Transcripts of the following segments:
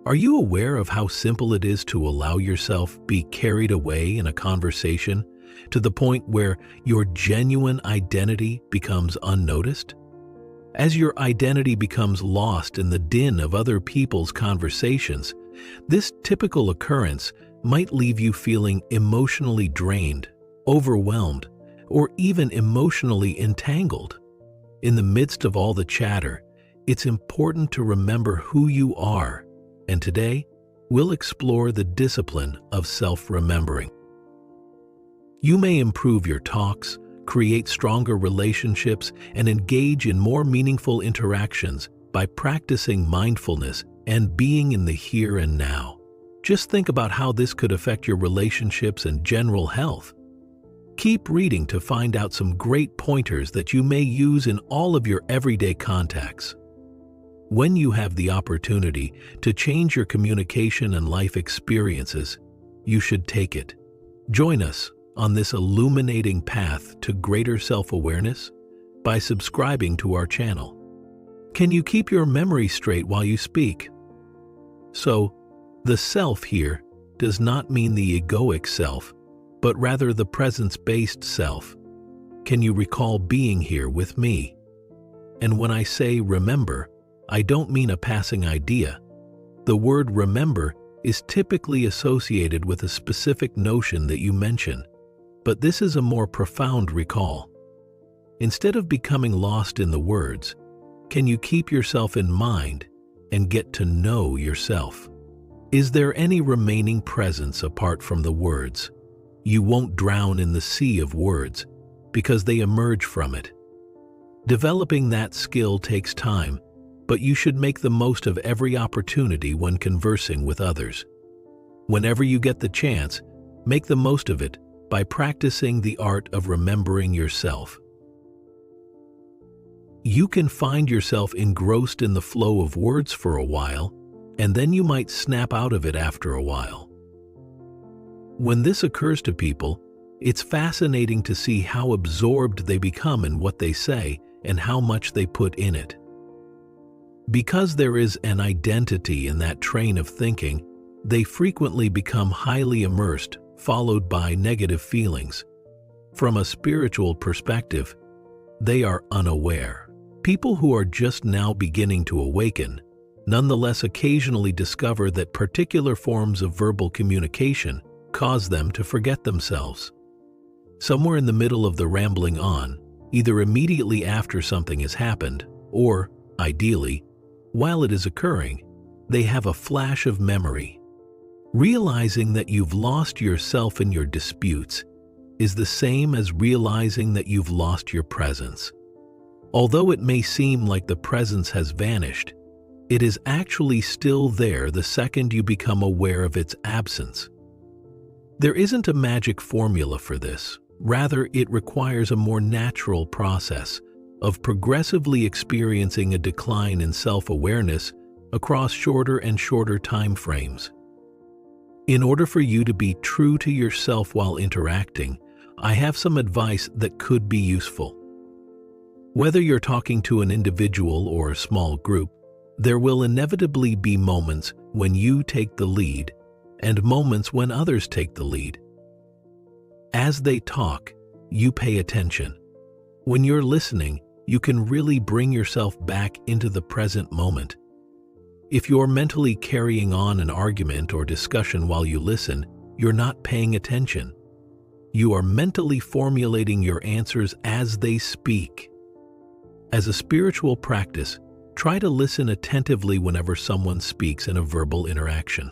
Are you aware of how simple it is to allow yourself be carried away in a conversation to the point where your genuine identity becomes unnoticed? As your identity becomes lost in the din of other people's conversations, this typical occurrence might leave you feeling emotionally drained, overwhelmed, or even emotionally entangled. In the midst of all the chatter, it's important to remember who you are, and today, we'll explore the discipline of self-remembering. You may improve your talks, create stronger relationships, and engage in more meaningful interactions by practicing mindfulness and being in the here and now. Just think about how this could affect your relationships and general health. Keep reading to find out some great pointers that you may use in all of your everyday contacts. When you have the opportunity to change your communication and life experiences, you should take it. Join us on this illuminating path to greater self-awareness by subscribing to our channel. Can you keep your memory straight while you speak? So, the self here does not mean the egoic self, but rather the presence-based self. Can you recall being here with me? And when I say remember, I don't mean a passing idea. The word remember is typically associated with a specific notion that you mention, but this is a more profound recall. Instead of becoming lost in the words, can you keep yourself in mind and get to know yourself? Is there any remaining presence apart from the words? You won't drown in the sea of words because they emerge from it. Developing that skill takes time, but you should make the most of every opportunity when conversing with others. Whenever you get the chance, make the most of it by practicing the art of remembering yourself. You can find yourself engrossed in the flow of words for a while, and then you might snap out of it after a while. When this occurs to people, it's fascinating to see how absorbed they become in what they say and how much they put in it. Because there is an identity in that train of thinking, they frequently become highly immersed, followed by negative feelings. From a spiritual perspective, they are unaware. People who are just now beginning to awaken nonetheless occasionally discover that particular forms of verbal communication cause them to forget themselves. Somewhere in the middle of the rambling on, either immediately after something has happened, or, ideally, while it is occurring, they have a flash of memory. Realizing that you've lost yourself in your disputes is the same as realizing that you've lost your presence. Although it may seem like the presence has vanished, it is actually still there the second you become aware of its absence. There isn't a magic formula for this. Rather, it requires a more natural process of progressively experiencing a decline in self-awareness across shorter and shorter time frames. In order for you to be true to yourself while interacting, I have some advice that could be useful. Whether you're talking to an individual or a small group, there will inevitably be moments when you take the lead and moments when others take the lead. As they talk, you pay attention. When you're listening, you can really bring yourself back into the present moment. If you're mentally carrying on an argument or discussion while you listen, you're not paying attention. You are mentally formulating your answers as they speak. As a spiritual practice, try to listen attentively whenever someone speaks in a verbal interaction.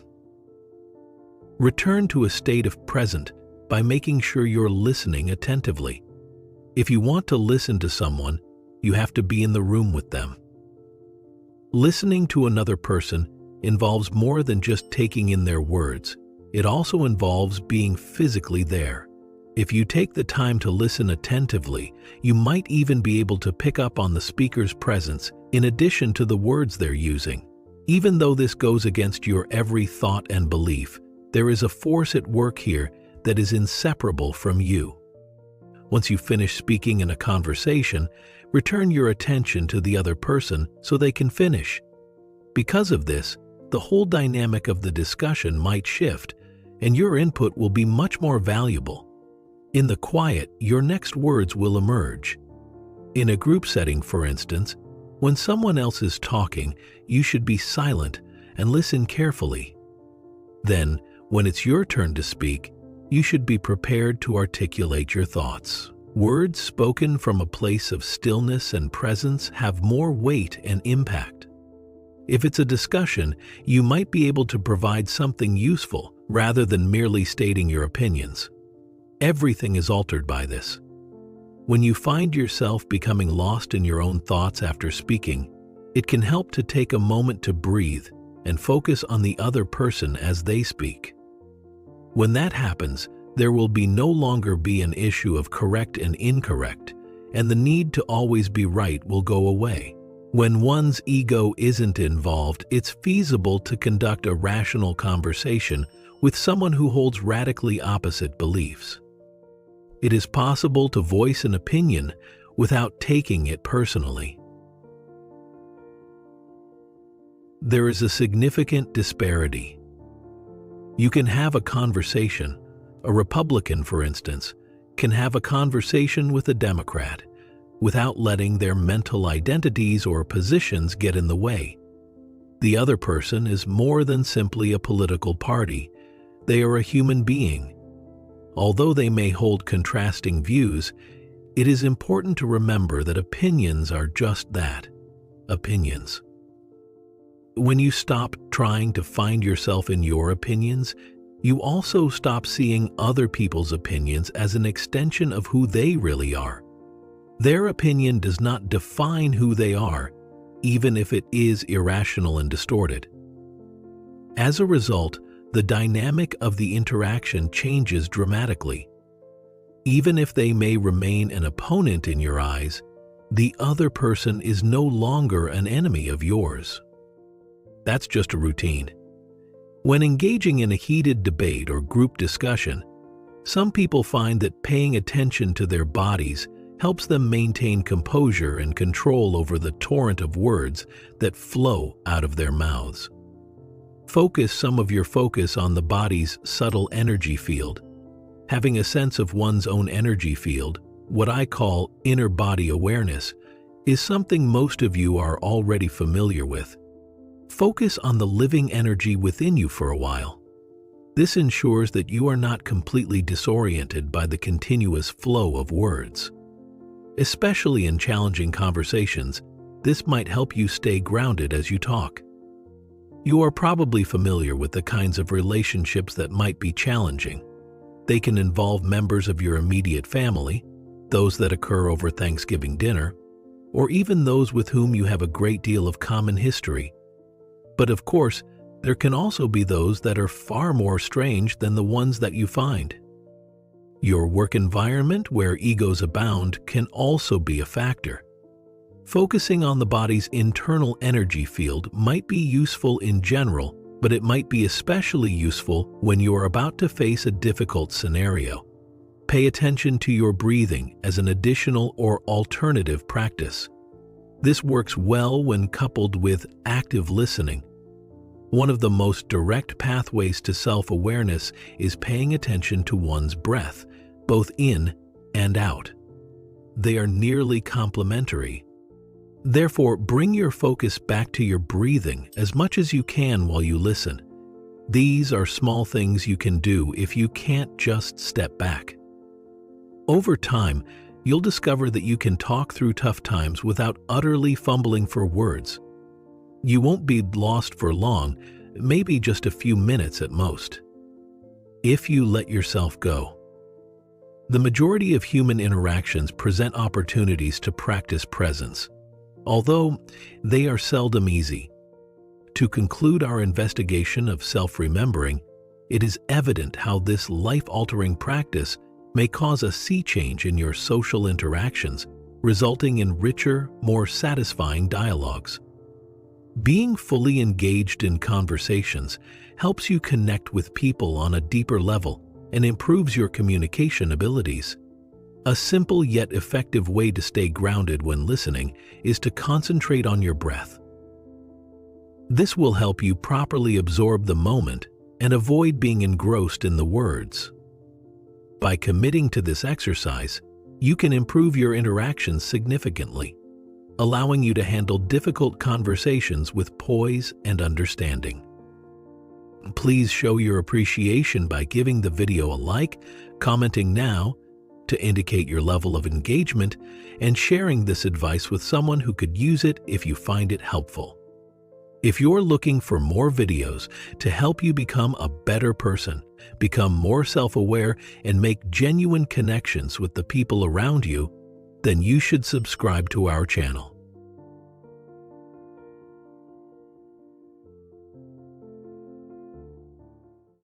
Return to a state of present by making sure you're listening attentively. If you want to listen to someone, you have to be in the room with them. Listening to another person involves more than just taking in their words. It also involves being physically there. If you take the time to listen attentively, you might even be able to pick up on the speaker's presence in addition to the words they're using. Even though this goes against your every thought and belief, there is a force at work here that is inseparable from you. Once you finish speaking in a conversation, return your attention to the other person so they can finish. Because of this, the whole dynamic of the discussion might shift, and your input will be much more valuable. In the quiet, your next words will emerge. In a group setting, for instance, when someone else is talking, you should be silent and listen carefully. Then, when it's your turn to speak, you should be prepared to articulate your thoughts. Words spoken from a place of stillness and presence have more weight and impact. If it's a discussion, you might be able to provide something useful rather than merely stating your opinions. Everything is altered by this. When you find yourself becoming lost in your own thoughts after speaking, it can help to take a moment to breathe and focus on the other person as they speak. When that happens, there will no longer be an issue of correct and incorrect, and the need to always be right will go away. When one's ego isn't involved, it's feasible to conduct a rational conversation with someone who holds radically opposite beliefs. It is possible to voice an opinion without taking it personally. There is a significant disparity. You can have a conversation. A Republican, for instance, can have a conversation with a Democrat without letting their mental identities or positions get in the way. The other person is more than simply a political party. They are a human being. Although they may hold contrasting views, it is important to remember that opinions are just that, opinions. When you stop trying to find yourself in your opinions, you also stop seeing other people's opinions as an extension of who they really are. Their opinion does not define who they are, even if it is irrational and distorted. As a result, the dynamic of the interaction changes dramatically. Even if they may remain an opponent in your eyes, the other person is no longer an enemy of yours. That's just a routine. When engaging in a heated debate or group discussion, some people find that paying attention to their bodies helps them maintain composure and control over the torrent of words that flow out of their mouths. Focus some of your focus on the body's subtle energy field. Having a sense of one's own energy field, what I call inner body awareness, is something most of you are already familiar with. Focus on the living energy within you for a while. This ensures that you are not completely disoriented by the continuous flow of words. Especially in challenging conversations, this might help you stay grounded as you talk. You are probably familiar with the kinds of relationships that might be challenging. They can involve members of your immediate family, those that occur over Thanksgiving dinner, or even those with whom you have a great deal of common history. But of course, there can also be those that are far more strange than the ones that you find. Your work environment, where egos abound, can also be a factor. Focusing on the body's internal energy field might be useful in general, but it might be especially useful when you are about to face a difficult scenario. Pay attention to your breathing as an additional or alternative practice. This works well when coupled with active listening. One of the most direct pathways to self-awareness is paying attention to one's breath, both in and out. They are nearly complementary. Therefore, bring your focus back to your breathing as much as you can while you listen. These are small things you can do if you can't just step back. Over time, you'll discover that you can talk through tough times without utterly fumbling for words. You won't be lost for long, maybe just a few minutes at most. If you let yourself go. The majority of human interactions present opportunities to practice presence, although they are seldom easy. To conclude our investigation of self-remembering, it is evident how this life-altering practice may cause a sea change in your social interactions, resulting in richer, more satisfying dialogues. Being fully engaged in conversations helps you connect with people on a deeper level and improves your communication abilities. A simple yet effective way to stay grounded when listening is to concentrate on your breath. This will help you properly absorb the moment and avoid being engrossed in the words. By committing to this exercise, you can improve your interactions significantly, allowing you to handle difficult conversations with poise and understanding. Please show your appreciation by giving the video a like, commenting now to indicate your level of engagement, and sharing this advice with someone who could use it if you find it helpful. If you're looking for more videos to help you become a better person, become more self-aware, and make genuine connections with the people around you, then you should subscribe to our channel.